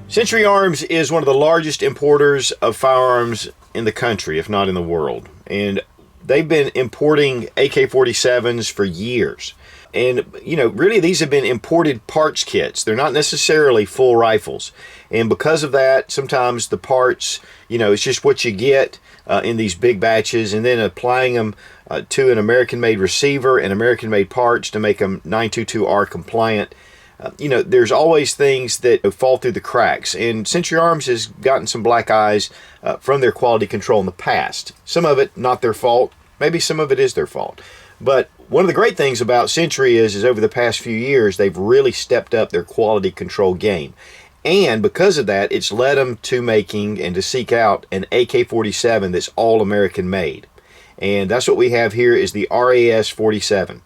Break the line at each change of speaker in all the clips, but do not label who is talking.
Century Arms is one of the largest importers of firearms in the country, if not in the world. And they've been importing AK-47s for years. And, you know, really these have been imported parts kits. They're not necessarily full rifles. And because of that, sometimes the parts, you know, it's just what you get in these big batches, and then applying them to an American-made receiver and American-made parts to make them 922R compliant. You know, there's always things that fall through the cracks, and Century Arms has gotten some black eyes from their quality control in the past. Some of it not their fault, maybe some of it is their fault. But one of the great things about Century is over the past few years, they've really stepped up their quality control game. And because of that, it's led them to making and to seek out an AK-47 that's all American made. And that's what we have here is the RAS-47.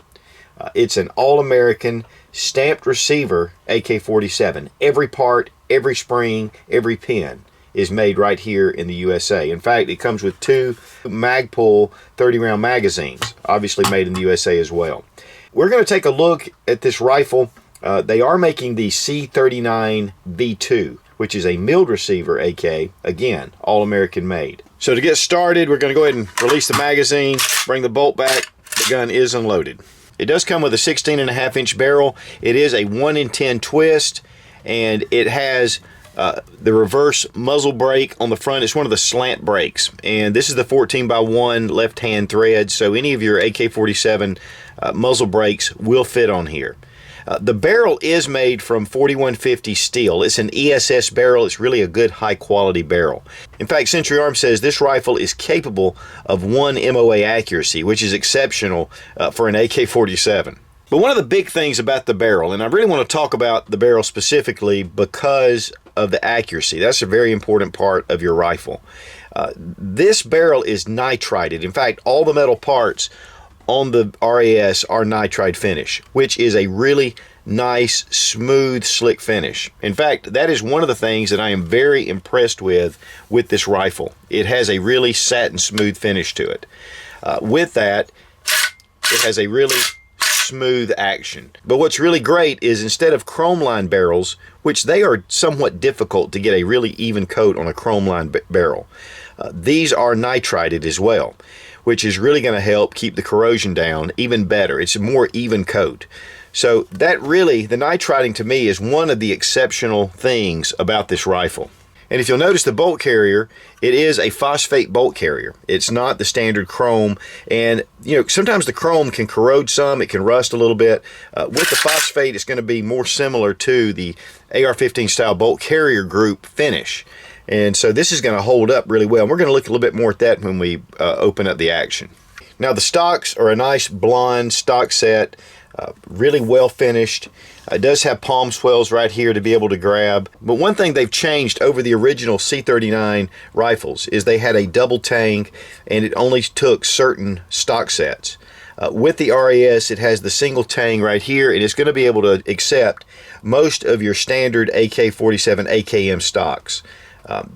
It's an all-American stamped receiver AK-47. Every part, every spring, every pin is made right here in the USA. In fact, it comes with 2 Magpul 30-round magazines, obviously made in the USA as well. We're going to take a look at this rifle. They are making the C39 V2, which is a milled receiver AK, again, all American made. So to get started, we're going to go ahead and release the magazine, bring the bolt back. The gun is unloaded. It does come with a 16.5-inch barrel. It is a 1 in 10 twist, and it has the reverse muzzle brake on the front. It's one of the slant brakes, and this is the 14x1 left-hand thread, so any of your AK-47 muzzle brakes will fit on here. The barrel is made from 4150 steel. It's an ESS barrel. It's really a good high-quality barrel. In fact, Century Arms says this rifle is capable of 1 MOA accuracy, which is exceptional for an AK-47. But one of the big things about the barrel, and I really want to talk about the barrel specifically because of the accuracy. That's a very important part of your rifle. This barrel is nitrided. In fact, all the metal parts on the RAS are nitride finish, which is a really nice, smooth, slick finish. In fact, that is one of the things that I am very impressed with this rifle. It has a really satin smooth finish to it. With that, it has a really smooth action. But what's really great is instead of chrome line barrels, which they are somewhat difficult to get a really even coat on a chrome line barrel, these are nitrided as well, which is really going to help keep the corrosion down even better. It's a more even coat. So that really, the nitriding to me is one of the exceptional things about this rifle. And if you'll notice the bolt carrier, it is a phosphate bolt carrier. It's not the standard chrome. And you know, sometimes the chrome can corrode some, it can rust a little bit. With the phosphate, it's going to be more similar to the AR-15 style bolt carrier group finish. And so this is going to hold up really well. And we're going to look a little bit more at that when we open up the action. Now the stocks are a nice blonde stock set, really well finished. It does have palm swells right here to be able to grab. But one thing they've changed over the original C39 rifles is they had a double tank, and it only took certain stock sets. With the RAS, it has the single tang right here, and it's going to be able to accept most of your standard AK-47 AKM stocks.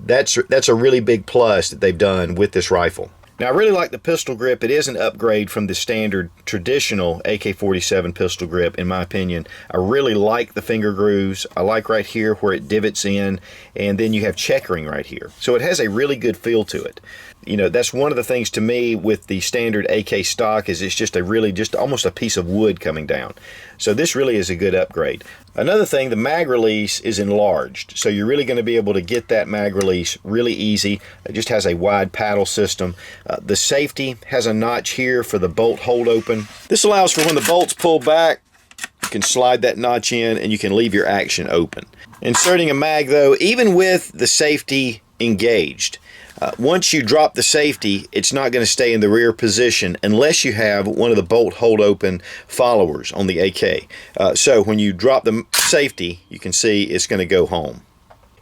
That's a really big plus that they've done with this rifle. Now I really like the pistol grip. It is an upgrade from the standard traditional AK-47 pistol grip in my opinion. I really like the finger grooves. I like right here where it divots in, and then you have checkering right here. So it has a really good feel to it. You know, that's one of the things to me with the standard AK stock is it's just almost a piece of wood coming down. So this really is a good upgrade. Another thing, the mag release is enlarged. So you're really going to be able to get that mag release really easy. It just has a wide paddle system. The safety has a notch here for the bolt hold open. This allows for when the bolts pull back, you can slide that notch in and you can leave your action open. Inserting a mag though, even with the safety engaged, once you drop the safety, it's not going to stay in the rear position unless you have one of the bolt hold open followers on the AK. So when you drop the safety, you can see it's going to go home.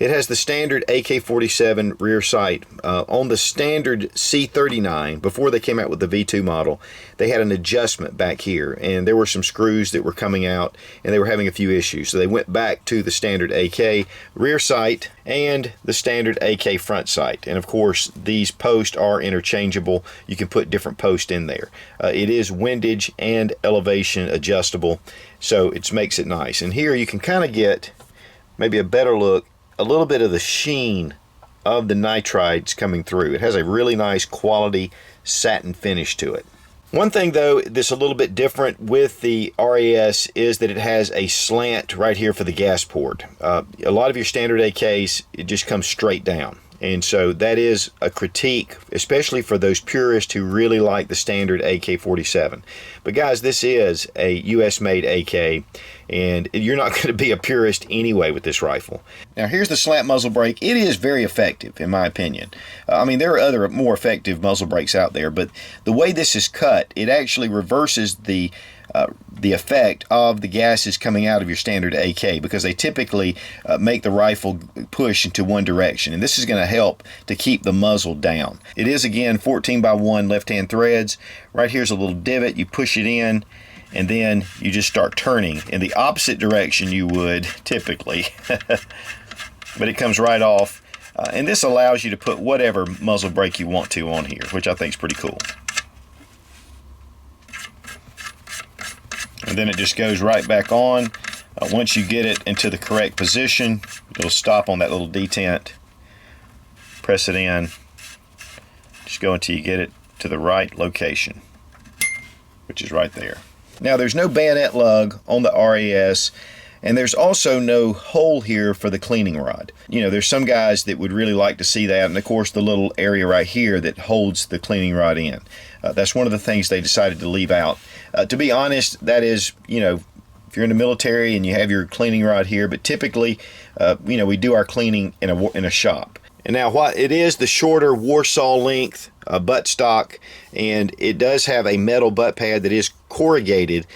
It has the standard AK-47 rear sight. On the standard C39, before they came out with the V2 model, they had an adjustment back here, and there were some screws that were coming out, and they were having a few issues. So they went back to the standard AK rear sight and the standard AK front sight. And of course, these posts are interchangeable. You can put different posts in there. It is windage and elevation adjustable, so it makes it nice. And here you can kind of get maybe a better look a little bit of the sheen of the nitrides coming through. It has a really nice quality satin finish to it. One thing though that's a little bit different with the RAS is that it has a slant right here for the gas port. A lot of your standard AKs, it just comes straight down. And so that is a critique, especially for those purists who really like the standard AK-47. But guys, this is a US-made AK, and you're not going to be a purist anyway with this rifle. Now here's the slant muzzle brake. It is very effective, in my opinion. I mean, there are other more effective muzzle brakes out there, but the way this is cut, it actually reverses the effect of the gases coming out of your standard AK, because they typically make the rifle push into one direction, and this is going to help to keep the muzzle down. It is again 14x1 left-hand threads. Right here's a little divot. You push it in, and then you just start turning in the opposite direction you would typically. But it comes right off, and this allows you to put whatever muzzle brake you want to on here, which I think is pretty cool. And then it just goes right back on. Once you get it into the correct position, it'll stop on that little detent. Press it in. Just go until you get it to the right location, which is right there. Now there's no bayonet lug on the RAS, and there's also no hole here for the cleaning rod. You know, there's some guys that would really like to see that, and of course the little area right here that holds the cleaning rod in. That's one of the things they decided to leave out. To be honest, that is, you know, if you're in the military and you have your cleaning rod here, but typically, you know, we do our cleaning in a shop. And now, what it is, the shorter Warsaw length buttstock, and it does have a metal butt pad that is corrugated,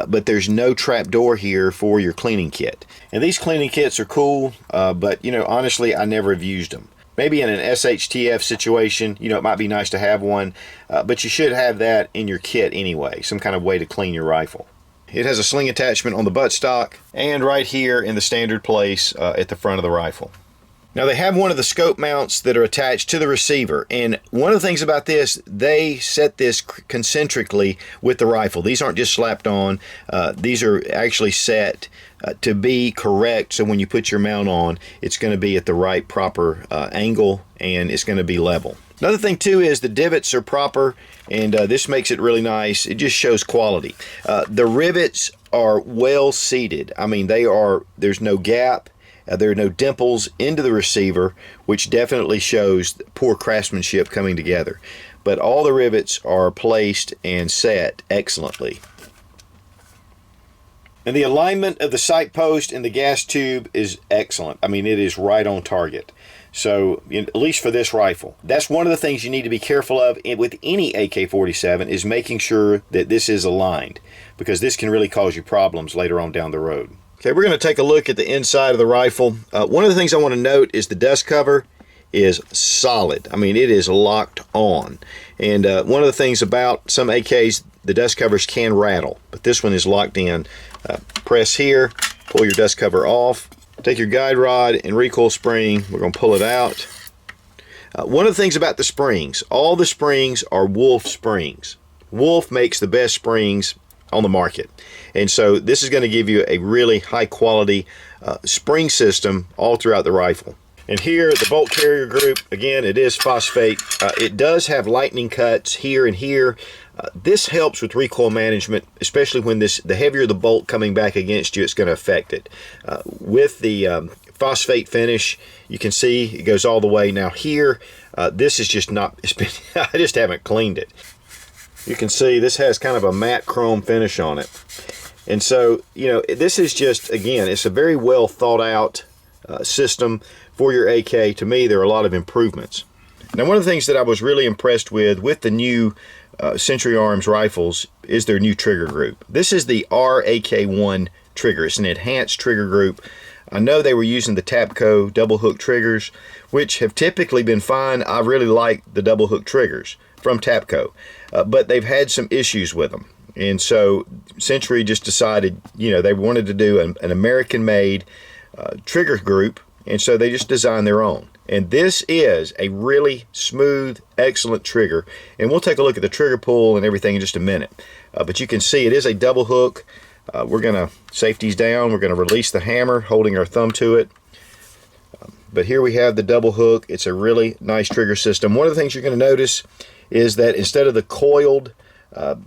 but there's no trap door here for your cleaning kit. And these cleaning kits are cool, but you know, honestly, I never have used them. Maybe in an SHTF situation, you know, it might be nice to have one, but you should have that in your kit anyway, some kind of way to clean your rifle. It has a sling attachment on the buttstock and right here in the standard place at the front of the rifle. Now they have one of the scope mounts that are attached to the receiver, and one of the things about this, they set this concentrically with the rifle. These aren't just slapped on, these are actually set to be correct, so when you put your mount on, it's going to be at the right proper angle, and it's going to be level. Another thing too is the divots are proper, and this makes it really nice. It just shows quality. The rivets are well seated. I mean, there's no gap. There are no dimples into the receiver, which definitely shows poor craftsmanship coming together. But all the rivets are placed and set excellently. And the alignment of the sight post and the gas tube is excellent. I mean, it is right on target. So, at least for this rifle. That's one of the things you need to be careful of with any AK-47, is making sure that this is aligned, because this can really cause you problems later on down the road. Okay, we're going to take a look at the inside of the rifle. One of the things I want to note is the dust cover is solid. I mean, it is locked on. And one of the things about some AKs, the dust covers can rattle, but this one is locked in. Press here, pull your dust cover off. Take your guide rod and recoil spring. We're going to pull it out. One of the things about the springs, all the springs are Wolf springs. Wolf makes the best springs on the market, and so this is going to give you a really high quality spring system all throughout the rifle. And here, the bolt carrier group, again, it is phosphate. It does have lightning cuts here and here. This helps with recoil management, especially when the heavier the bolt coming back against you, it's going to affect it. With the phosphate finish, you can see it goes all the way. Now here, this is just not, I just haven't cleaned it. You can see this has kind of a matte chrome finish on it. And so, you know, this is just, again, it's a very well thought out system for your AK. To me, there are a lot of improvements. Now, one of the things that I was really impressed with the new Century Arms rifles is their new trigger group. This is the RAK1 trigger. It's an enhanced trigger group. I know they were using the Tapco double hook triggers, which have typically been fine. I really like the double hook triggers from Tapco, but they've had some issues with them. And so Century just decided, you know, they wanted to do an American-made trigger group, and so they just designed their own. And this is a really smooth, excellent trigger. And we'll take a look at the trigger pull and everything in just a minute. But you can see it is a double hook. We're going to, safety's down, we're going to release the hammer, holding our thumb to it. but here we have the double hook. It's a really nice trigger system. One of the things you're going to notice is that instead of the coiled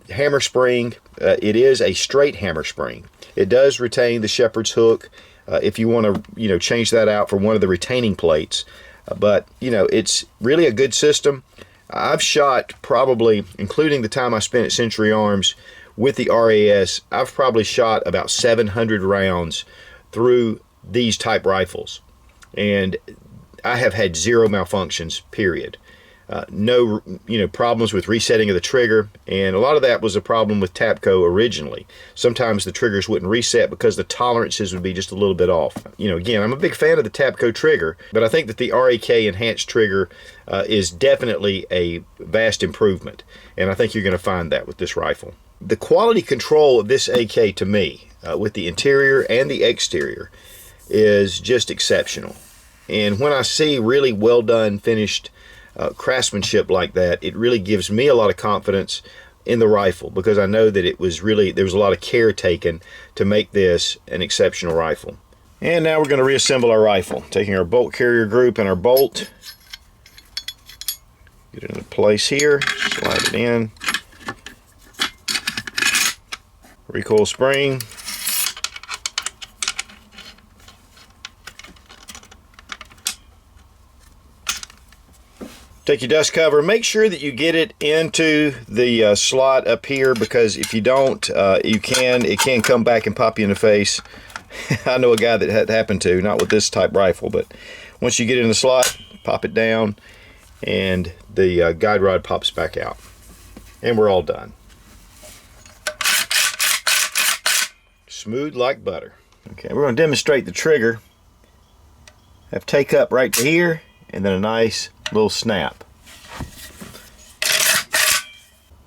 hammer spring, it is a straight hammer spring. It does retain the shepherd's hook if you want to, change that out for one of the retaining plates. But, it's really a good system. I've shot probably, including the time I spent at Century Arms with the RAS, I've probably shot about 700 rounds through these type rifles. And I have had zero malfunctions, period. No, problems with resetting of the trigger, and a lot of that was a problem with Tapco originally. Sometimes the triggers wouldn't reset because the tolerances would be just a little bit off. Again, I'm a big fan of the Tapco trigger, but I think that the RAK enhanced trigger is definitely a vast improvement, and I think you're going to find that with this rifle. The quality control of this AK to me, with the interior and the exterior, is just exceptional. And when I see really well done, finished craftsmanship like that, it really gives me a lot of confidence in the rifle, because I know that there was a lot of care taken to make this an exceptional rifle. And now we're going to reassemble our rifle, taking our bolt carrier group and our bolt, get it into place here, slide it in, recoil spring, take your dust cover. Make sure that you get it into the slot up here, because if you don't, it can come back and pop you in the face. I know a guy that had happened to, not with this type rifle, but once you get it in the slot, pop it down, and the guide rod pops back out. And we're all done. Smooth like butter. Okay, we're going to demonstrate the trigger. Have take up right to here, and then a nice little snap.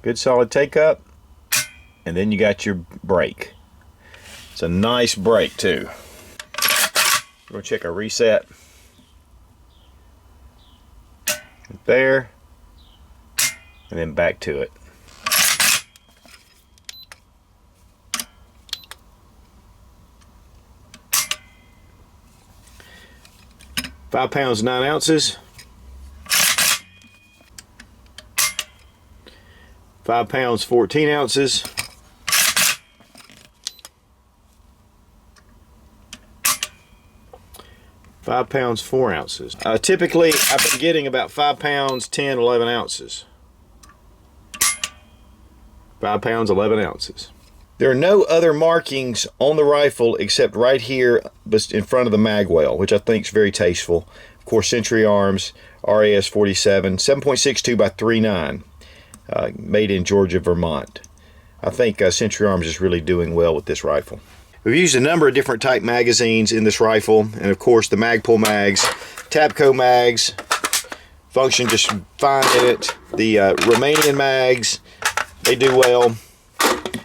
Good solid take up, and then you got your brake. It's a nice brake too. We're going to check our reset. There, and then back to it. £5 9 ounces. 5 pounds 14 ounces. 5 pounds 4 ounces. Typically I've been getting about 5 pounds 10 11 ounces. 5 pounds 11 ounces. There are no other markings on the rifle except right here in front of the mag well, which I think is very tasteful. Of course, Century Arms RAS-47 7.62 by 3.9, made in Georgia, Vermont. I think Century Arms is really doing well with this rifle. We've used a number of different type magazines in this rifle, and of course the Magpul mags, Tapco mags, function just fine in it. The Romanian mags, they do well.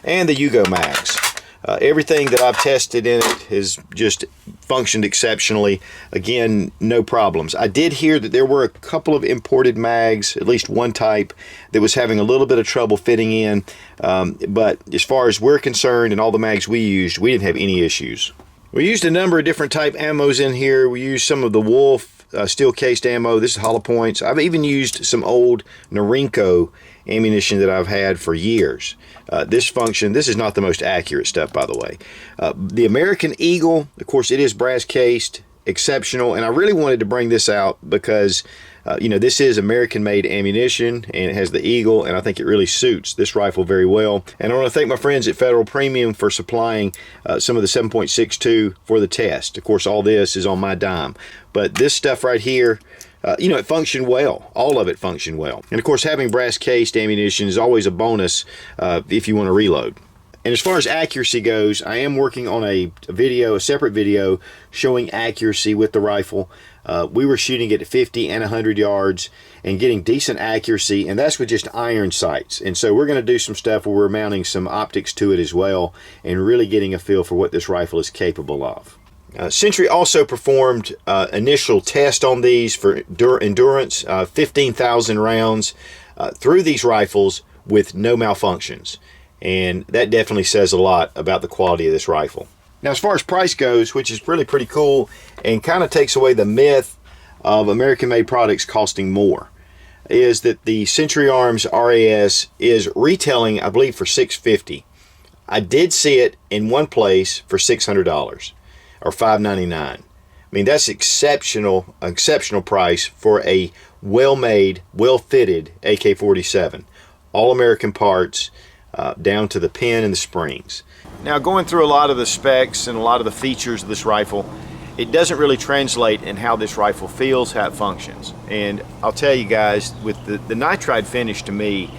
And the Yugo mags. Everything that I've tested in it has just functioned exceptionally. Again, no problems. I did hear that there were a couple of imported mags, at least one type, that was having a little bit of trouble fitting in. But as far as we're concerned and all the mags we used, we didn't have any issues. We used a number of different type ammos in here. We used some of the Wolf steel cased ammo. This is hollow points. I've even used some old Norinco ammunition that I've had for years. This is not the most accurate stuff, by the way. The American Eagle, of course, it is brass cased, exceptional, and I really wanted to bring this out because this is American made ammunition, and it has the Eagle, and I think it really suits this rifle very well. And I want to thank my friends at Federal Premium for supplying some of the 7.62 for the test. Of course, all this is on my dime, but this stuff right here, it functioned well. All of it functioned well. And of course, having brass cased ammunition is always a bonus if you want to reload. And as far as accuracy goes, I am working on a separate video showing accuracy with the rifle. We were shooting it at 50 and 100 yards and getting decent accuracy, and that's with just iron sights. And so we're going to do some stuff where we're mounting some optics to it as well and really getting a feel for what this rifle is capable of. Century also performed initial test on these for endurance, 15,000 rounds through these rifles with no malfunctions. And that definitely says a lot about the quality of this rifle. Now, as far as price goes, which is really pretty cool and kind of takes away the myth of American-made products costing more is that the Century Arms RAS is retailing, I believe, for $650. I did see it in one place for $600 or $599. I mean, that's exceptional price for a well-made, well-fitted AK-47. All American parts, down to the pin and the springs. Now, going through a lot of the specs and a lot of the features of this rifle, it doesn't really translate in how this rifle feels, how it functions. And I'll tell you guys, with the Nitride finish, to me,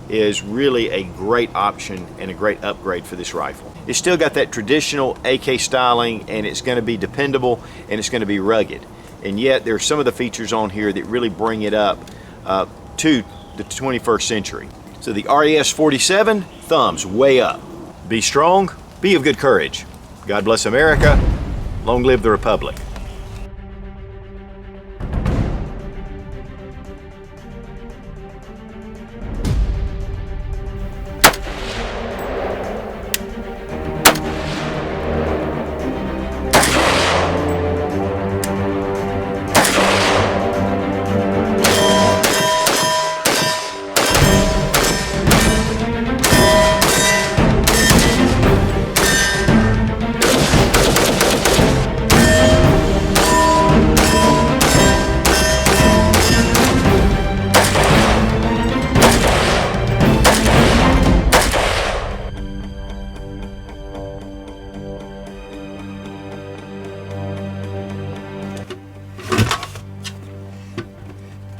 is really a great option and a great upgrade for this rifle. It's still got that traditional AK styling, and it's going to be dependable, and it's going to be rugged. And yet, there are some of the features on here that really bring it up to the 21st century. So the RAS-47, thumbs way up. Be strong, be of good courage. God bless America. Long live the Republic.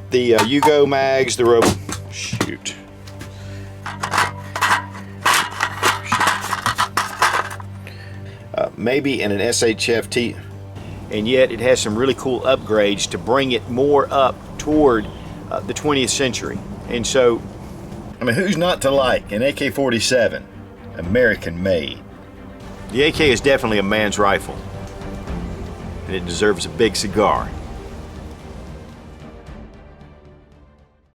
The Yugo mags, the rope, shoot. Maybe in an SHFT, and yet it has some really cool upgrades to bring it more up toward the 20th century. And so, I mean, who's not to like an AK-47, American made? The AK is definitely a man's rifle, and it deserves a big cigar.